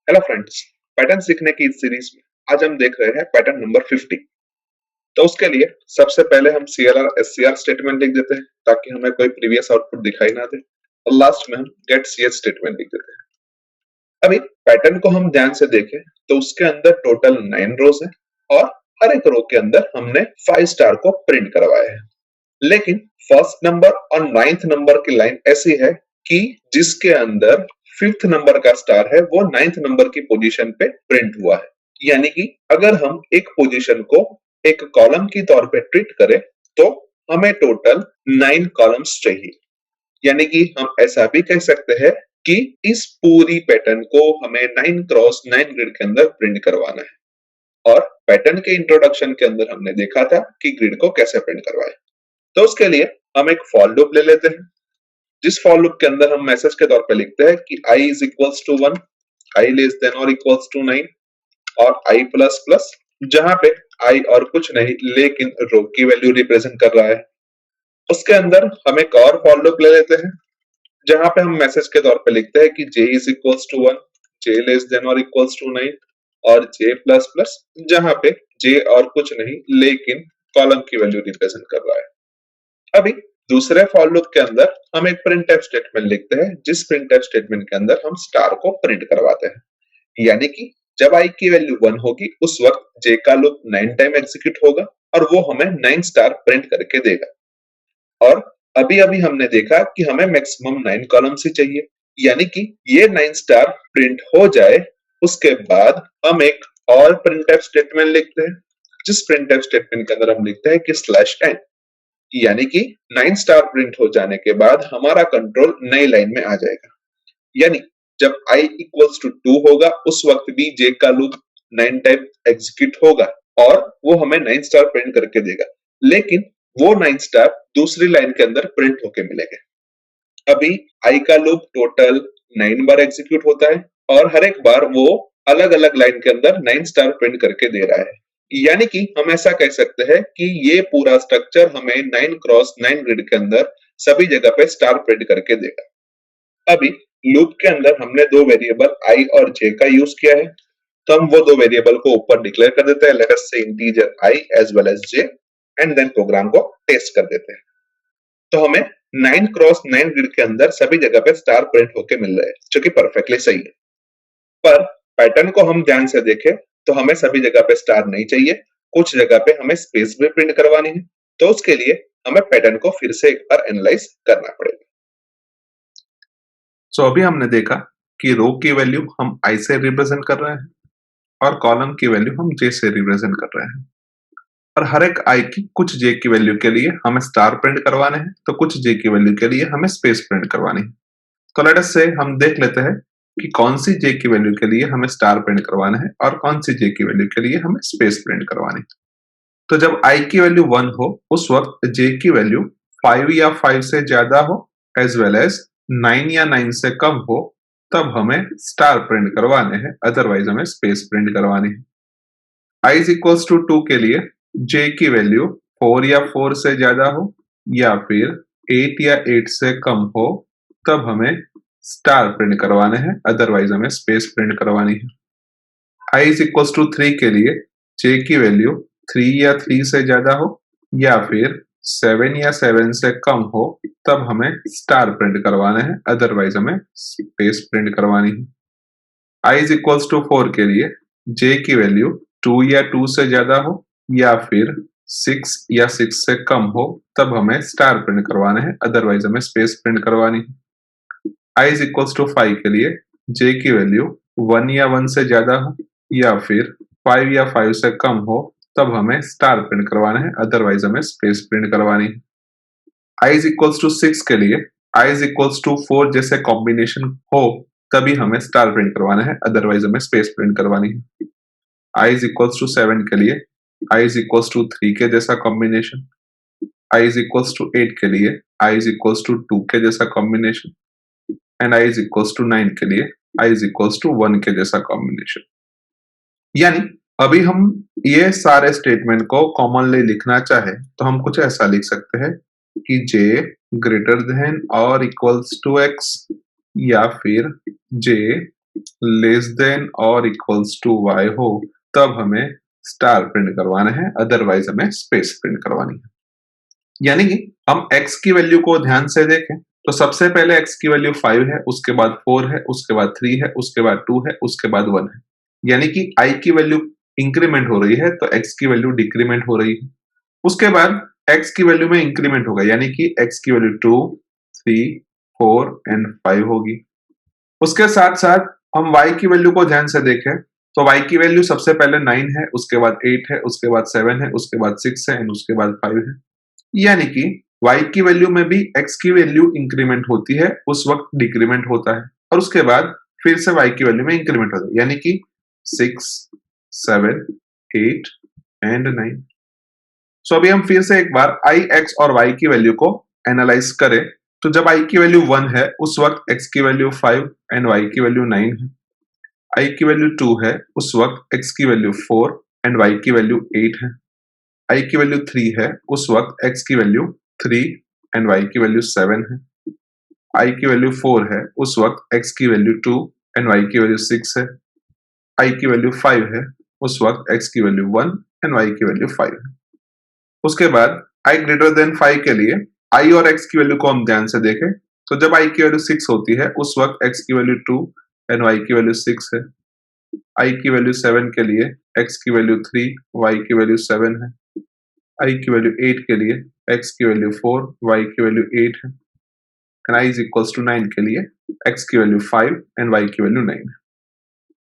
Hello friends, pattern सीखने की इस सीरीज में आज हम देख रहे हैं पैटर्न नंबर 50। तो उसके लिए सबसे पहले हम CLR SCR स्टेटमेंट लिख देते हैं ताकि हमें कोई प्रीवियस आउटपुट दिखाई ना दे, और लास्ट में हम गेट CS स्टेटमेंट लिख देते हैं। अभी पैटर्न को हम ध्यान से देखें तो उसके अंदर टोटल 9 रोज है और हर एक रो के अंदर हमने 5 स्टार को प्रिंट करवाया है। लेकिन फर्स्ट नंबर और 9th नंबर की लाइन ऐसी है कि जिसके अंदर 5th नंबर का स्टार है वो 9th नंबर की पोजीशन पे प्रिंट हुआ है। यानी कि अगर हम एक पोजीशन को एक कॉलम की तौर पे ट्रीट करें तो हमें टोटल 9 कॉलम्स चाहिए। यानी कि हम ऐसा भी कह सकते हैं कि इस पूरी पैटर्न को हमें 9 क्रॉस 9 ग्रिड के अंदर प्रिंट करवाना है। और पैटर्न के इंट्रोडक्शन के अंदर हमने देखा था कि ग्रिड को कैसे प्रिंट करवाए। तो उसके लिए हम एक फॉर लूप ले लेते हैं, जिस फॉर लूप के अंदर हम मैसेज के तौर पे लिखते हैं कि i is equals to 1, i less than or equals to 9 और i प्लस प्लस, जहां पे i और कुछ नहीं लेकिन रो की वैल्यू रिप्रेजेंट कर रहा है। उसके अंदर हम एक और फॉर लूप ले लेते हैं जहां पे हम मैसेज के तौर पे लिखते हैं कि j is equals to 1, j less than or equals to 9 और j प्लस प्लस, जहां पे j और कुछ नहीं लेकिन कॉलम की वैल्यू रिप्रेजेंट कर रहा है। अभी दूसरे फॉर लूप के अंदर हम एक प्रिंटफ स्टेटमेंट लिखते हैं, जिस प्रिंटफ स्टेटमेंट के अंदर हम स्टार को प्रिंट करवाते हैं। यानी कि जब i की वैल्यू 1 होगी उस वक्त j का लूप 9 टाइम एग्जीक्यूट होगा और वो हमें 9 स्टार प्रिंट करके देगा। और अभी अभी हमने देखा कि हमें मैक्सिमम 9 कॉलम्स ही चाहिए, यानी कि ये 9 स्टार प्रिंट हो जाए उसके बाद हम एक और प्रिंटफ स्टेटमेंट लिखते हैं, जिस प्रिंटफ स्टेटमेंट के अंदर हम लिखते हैं कि /n, यानी कि 9 स्टार प्रिंट हो जाने के बाद हमारा कंट्रोल नई लाइन में आ जाएगा। यानी जब i इक्वल्स टू 2 होगा उस वक्त भी j का लूप 9 टाइम एग्जीक्यूट होगा और वो हमें 9 स्टार प्रिंट करके देगा, लेकिन वो 9 स्टार दूसरी लाइन के अंदर प्रिंट होके मिलेंगे। अभी i का लूप टोटल 9 बार एग्जीक्यूट होता है और हर एक बार वो अलग अलग लाइन के अंदर 9 स्टार प्रिंट करके दे रहा है। यानी कि हम ऐसा कह सकते हैं कि ये पूरा स्ट्रक्चर हमें 9 क्रॉस 9 ग्रिड के अंदर सभी जगह पे स्टार प्रिंट करके देगा। अभी लूप के अंदर हमने दो वेरिएबल i और j का यूज किया है, तो हम वो दो वेरिएबल को ऊपर डिक्लेयर कर देते हैं, let us say integer i as well as j, and then program को टेस्ट कर देते हैं। तो हमें 9 क्रॉस 9 ग्रिड के अंदर सभी जगह पे स्टार प्रिंट होके मिल रहे हैं, जो कि परफेक्टली सही है। पर पैटर्न को हम ध्यान से देखें तो हमें सभी जगह पे स्टार नहीं चाहिए, कुछ जगह पे हमें स्पेस भी प्रिंट करवानी है। तो उसके लिए हमें पैटर्न को फिर से एक बार एनालाइज करना पड़ेगा। अभी हमने देखा कि रो की वैल्यू हम i से रिप्रेजेंट कर रहे हैं और कॉलम की वैल्यू हम j से रिप्रेजेंट कर रहे हैं, और हर एक i की कुछ j की वैल्यू के लिए हमें स्टार प्रिंट करवाने हैं, तो कुछ j की वैल्यू के लिए हमें स्पेस प्रिंट करवानी है। तो लेट अस से हम देख लेते हैं कि कौन सी j की वैल्यू के लिए हमें स्टार प्रिंट करवाना है और कौन सी j की वैल्यू के लिए हमें स्पेस प्रिंट करवानी है। तो जब i की वैल्यू 1 हो उस वक्त j की वैल्यू 5 या 5 से ज्यादा हो एज वेल एज 9 या 9 से कम हो, तब हमें स्टार प्रिंट करवाने हैं, अदरवाइज हमें स्पेस प्रिंट करवानी है। i इज इक्वल्स टू 2 के लिए j की वैल्यू 4 या 4 से ज्यादा हो या फिर 8 या 8 से कम हो, तब हमें स्टार प्रिंट करवाने हैं, अदरवाइज हमें स्पेस प्रिंट करवानी है। i इज इक्वल्स टू 3 के लिए j की वैल्यू 3 या 3 से ज्यादा हो या फिर 7 या 7 से कम हो, तब हमें स्टार प्रिंट करवाना है, अदरवाइज हमें स्पेस प्रिंट करवानी है। i इज इक्वल्स टू 4 के लिए j की वैल्यू 2 या 2 से ज्यादा हो या फिर 6 या 6 से कम हो, तब हमें स्टार प्रिंट करवाना है, अदरवाइज हमें स्पेस प्रिंट करवानी है। i इज इक्वल्स टू 5 के लिए j की वैल्यू 1 या 1 से ज्यादा हो या फिर 5 या 5 से कम हो, तब हमें स्टार प्रिंट करवाना है, अदरवाइज हमें स्पेस प्रिंट करवानी है। i इज इक्वल्स टू 6 के लिए i इज इक्वल्स टू 4 जैसे कॉम्बिनेशन हो तभी हमें स्टार प्रिंट करवाना है, अदरवाइज हमें स्पेस प्रिंट करवानी है। i इज इक्वल्स टू 7 के लिए i इज इक्वल्स टू 3 के जैसा combination, i is equals to 8 के लिए i इज इक्वल्स टू 2 के जैसा combination, and i is equals to 9 के लिए i इज इक्वल्स टू 1 के जैसा कॉम्बिनेशन। यानी अभी हम ये सारे स्टेटमेंट को कॉमनली लिखना चाहे तो हम कुछ ऐसा लिख सकते हैं कि j ग्रेटर देन और इक्वल्स टू x या फिर j लेस देन और इक्वल्स टू y हो तब हमें स्टार प्रिंट करवाना है, अदरवाइज हमें स्पेस प्रिंट करवानी है। यानी कि हम x की वैल्यू को ध्यान से देखें तो सबसे पहले x की वैल्यू 5 है, उसके बाद 4 है, उसके बाद 3 है, उसके बाद 2 है, उसके बाद 1 है। यानी कि i की वैल्यू इंक्रीमेंट हो रही है तो x की वैल्यू डिक्रीमेंट हो रही है। उसके बाद x की वैल्यू में इंक्रीमेंट होगा, यानी कि x की वैल्यू 2, 3, 4 एंड 5 होगी। उसके साथ साथ हम y की वैल्यू को ध्यान से देखें तो y की वैल्यू सबसे पहले 9 है, उसके बाद 8 है, उसके बाद 7 है, उसके बाद 6 है एंड उसके बाद 5 है। यानी कि y की वैल्यू में भी x की वैल्यू इंक्रीमेंट होती है, उस वक्त डिक्रीमेंट होता है और उसके बाद फिर से y की वैल्यू में इंक्रीमेंट होता है, यानी कि 6, 7, 8 एंड 9। सो अभी हम फिर से एक बार i, x और y की वैल्यू को एनालाइज करें तो जब i की वैल्यू 1 है उस वक्त x की वैल्यू 5 एंड y की वैल्यू 9 है। i की वैल्यू 2 है उस वक्त x की वैल्यू 4 एंड y की वैल्यू 8 है। i की वैल्यू 3 है उस वक्त x की वैल्यू 3 एंड y की वैल्यू 7 है। i की वैल्यू 4 है उस वक्त x की वैल्यू 2 एंड y की वैल्यू 6 है। i की वैल्यू 5 है उस वक्त x की वैल्यू 1 एंड y की वैल्यू 5 है। उसके बाद i ग्रेटर देन 5 के लिए i और x की वैल्यू को हम ध्यान से देखें तो जब i की वैल्यू 6 होती है उस वक्त x की वैल्यू 2 एंड y की वैल्यू 6 है। i की वैल्यू 7 के लिए x की वैल्यू 3, y की वैल्यू 7 है। i की वैल्यू 8 के लिए x की वैल्यू 4, y की वैल्यू 8 है and i is equals to 9 के लिए x की वैल्यू 5 एंड y की वैल्यू 9 है।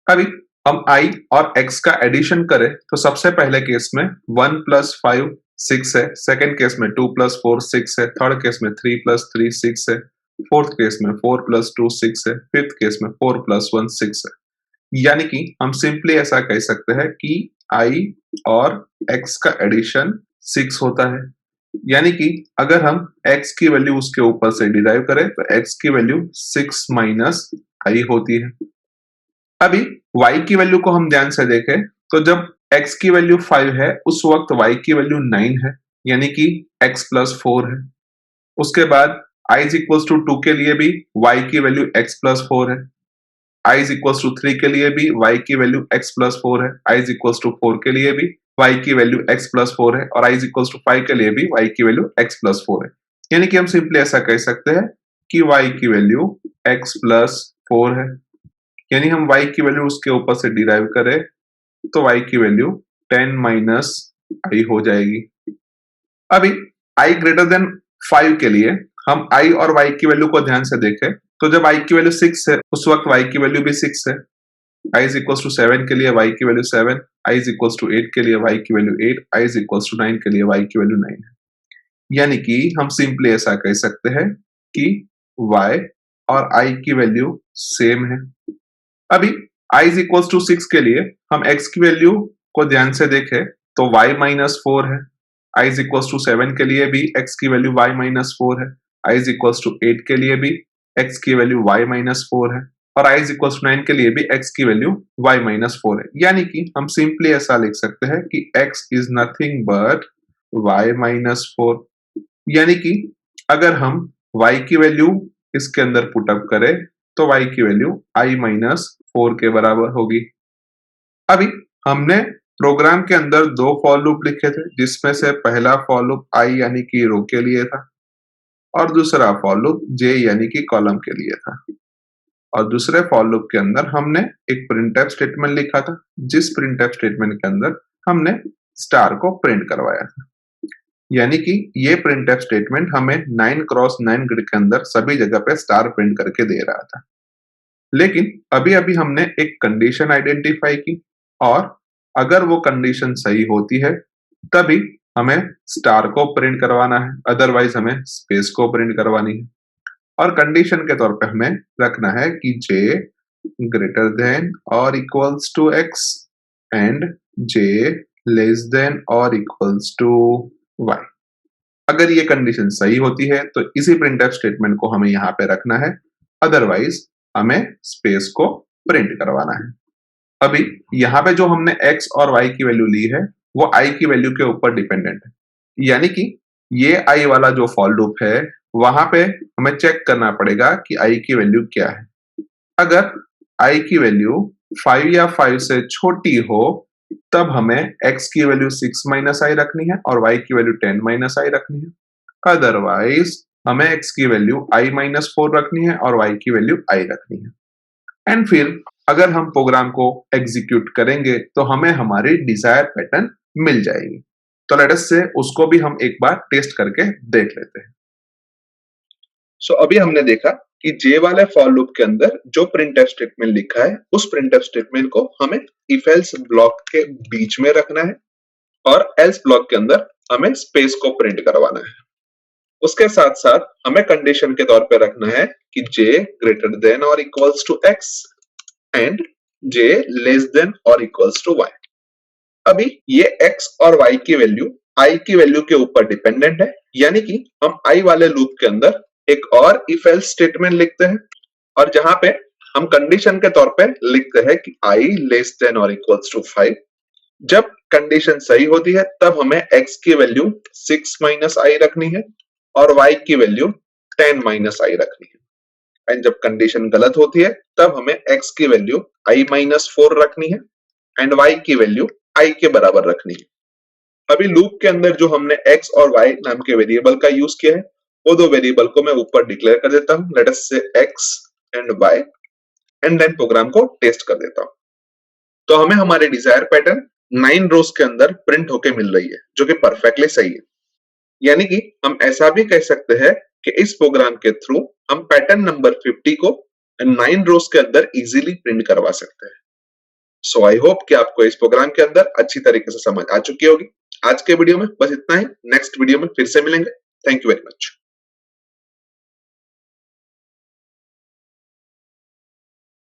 अभी हम i और x का एडिशन करें तो सबसे पहले केस में 1 प्लस 5 6 है, सेकेंड केस में 2 प्लस 4 6 है, थर्ड केस में 3 प्लस 3 6 है, फोर्थ केस में 4 प्लस 2 6 है, फिफ्थ केस में 4 प्लस 1 6 है। यानी कि हम सिंपली ऐसा कह सकते हैं कि i और x का एडिशन 6 होता है। यानी कि अगर हम x की वैल्यू उसके ऊपर से डिराइव करें तो x की वैल्यू 6 माइनस i होती है। अभी y की वैल्यू को हम ध्यान से देखें तो जब x की वैल्यू 5 है उस वक्त y की वैल्यू 9 है, यानी कि x प्लस 4 है। उसके बाद i इज इक्वल्स टू 2 के लिए भी y की वैल्यू x प्लस 4 है। i इज इक्वल्स टू 3 के लिए भी y की वैल्यू x प्लस 4 है। i इज इक्वल्स टू 4 के लिए भी y की वैल्यू x प्लस 4 है और i इज इक्वल्स टू 5 के लिए भी y की वैल्यू x प्लस 4 है। यानी कि हम सिंपली ऐसा कह सकते हैं कि y की वैल्यू x प्लस 4 है। यानी हम y की वैल्यू उसके ऊपर से डिराइव करें तो y की वैल्यू 10 माइनस i हो जाएगी। अभी i ग्रेटर देन 5 के लिए हम i और y की वैल्यू को ध्यान से देखें तो जब i की वैल्यू 6 है उस वक्त y की वैल्यू भी 6 है। i इज इक्वल्स टू 7 के लिए y की value 7, i is equals to 8 के लिए y की value 8, i is equals to 9 के लिए y की वैल्यू 9 है। यानी कि हम सिंपली ऐसा कह सकते हैं कि y और i की वैल्यू सेम है। अभी i इज इक्वल्स टू 6 के लिए हम x की वैल्यू को ध्यान से देखें तो y माइनस 4 है। i इज इक्वल्स टू 7 के लिए भी x की वैल्यू y माइनस 4 है। i इज इक्वल्स टू 8 के लिए भी x की वैल्यू y माइनस 4 है और i इज इक्वल्स टू 9 के लिए भी x की वैल्यू y माइनस 4 है। यानी कि हम सिंपली ऐसा लिख सकते हैं कि x is nothing but y minus 4। यानी कि अगर हम y की वैल्यू इसके अंदर पुटअप करें तो y की वैल्यू i माइनस 4 के बराबर होगी। अभी हमने प्रोग्राम के अंदर दो फॉर लूप लिखे थे जिसमें से पहला फॉर लूप i यानी कि रो के लिए था और दूसरा फॉर लूप j यानी कि कॉलम के लिए था। और दूसरे फॉर लूप के अंदर हमने एक प्रिंटफ स्टेटमेंट लिखा था जिस प्रिंटफ स्टेटमेंट के अंदर हमने स्टार को प्रिंट करवाया था। यानी कि ये प्रिंटफ स्टेटमेंट हमें 9 क्रॉस 9 ग्रिड के अंदर सभी जगह पे स्टार प्रिंट करके दे रहा था। लेकिन अभी अभी हमने एक कंडीशन आइडेंटिफाई की और अगर वो कंडीशन सही होती है तभी हमें स्टार को प्रिंट करवाना है, अदरवाइज हमें स्पेस को प्रिंट करवानी है। और कंडीशन के तौर पे हमें रखना है कि j ग्रेटर देन और equals to x and j less than और इक्वल्स टू y। अगर ये कंडीशन सही होती है तो इसी प्रिंटफ स्टेटमेंट को हमें यहाँ पे रखना है, अदरवाइज हमें स्पेस को प्रिंट करवाना है। अभी यहाँ पे जो हमने x और y की वैल्यू ली है वो i की वैल्यू के ऊपर डिपेंडेंट है। यानी कि ये i वाला जो फॉर लूप है वहां पे हमें चेक करना पड़ेगा कि i की वैल्यू क्या है। अगर i की वैल्यू 5 या 5 से छोटी हो तब हमें x की वैल्यू 6 माइनस i रखनी है और y की वैल्यू 10 माइनस i रखनी है। अदरवाइज हमें x की वैल्यू i माइनस 4 रखनी है और y की वैल्यू i रखनी है। एंड फिर अगर हम प्रोग्राम को एग्जीक्यूट करेंगे तो हमें हमारी डिजायर पैटर्न मिल जाएगी। तो लेट अस से उसको भी हम एक बार टेस्ट करके देख लेते हैं। सो अभी हमने देखा कि जे वाले फॉर लूप के अंदर जो प्रिंटफ स्टेटमेंट लिखा है उस प्रिंटफ स्टेटमेंट को हमें इफ एल्स ब्लॉक के बीच में रखना है और एल्स ब्लॉक के अंदर हमें स्पेस को प्रिंट करवाना है। उसके साथ साथ हमें कंडीशन के तौर पे रखना है कि j ग्रेटर देन और equals to x and j less than और इक्वल्स टू y। अभी ये x और y की वैल्यू i की वैल्यू के ऊपर डिपेंडेंट है, यानी कि हम i वाले लूप के अंदर एक और इफ एल्स स्टेटमेंट लिखते हैं और जहां पे हम कंडीशन के तौर पे लिखते हैं कि i लेस देन और इक्वल्स टू 5। जब कंडीशन सही होती है तब हमें x की वैल्यू 6 माइनस i रखनी है और y की वैल्यू 10 माइनस i रखनी है। एंड जब कंडीशन गलत होती है तब हमें x की वैल्यू i माइनस 4 रखनी है एंड y की वैल्यू i के बराबर रखनी है। अभी लूप के अंदर जो हमने x और y नाम के वेरिएबल का यूज किया है वो दो वेरिएबल को मैं ऊपर डिक्लेयर कर देता हूं, late us say x and y and then program को टेस्ट कर देता हूं। तो हमें हमारे डिजायर पैटर्न 9 रोज के अंदर प्रिंट होके मिल रही है जो कि परफेक्टली सही है। यानी कि हम ऐसा भी कह सकते हैं कि इस प्रोग्राम के थ्रू हम पैटर्न नंबर 50 को 9 रोज के अंदर इजीली प्रिंट करवा सकते हैं। सो आई होप कि आपको इस प्रोग्राम के अंदर अच्छी तरीके से समझ आ चुकी होगी। आज के वीडियो में बस इतना ही। नेक्स्ट वीडियो में फिर से मिलेंगे। Thank you very much.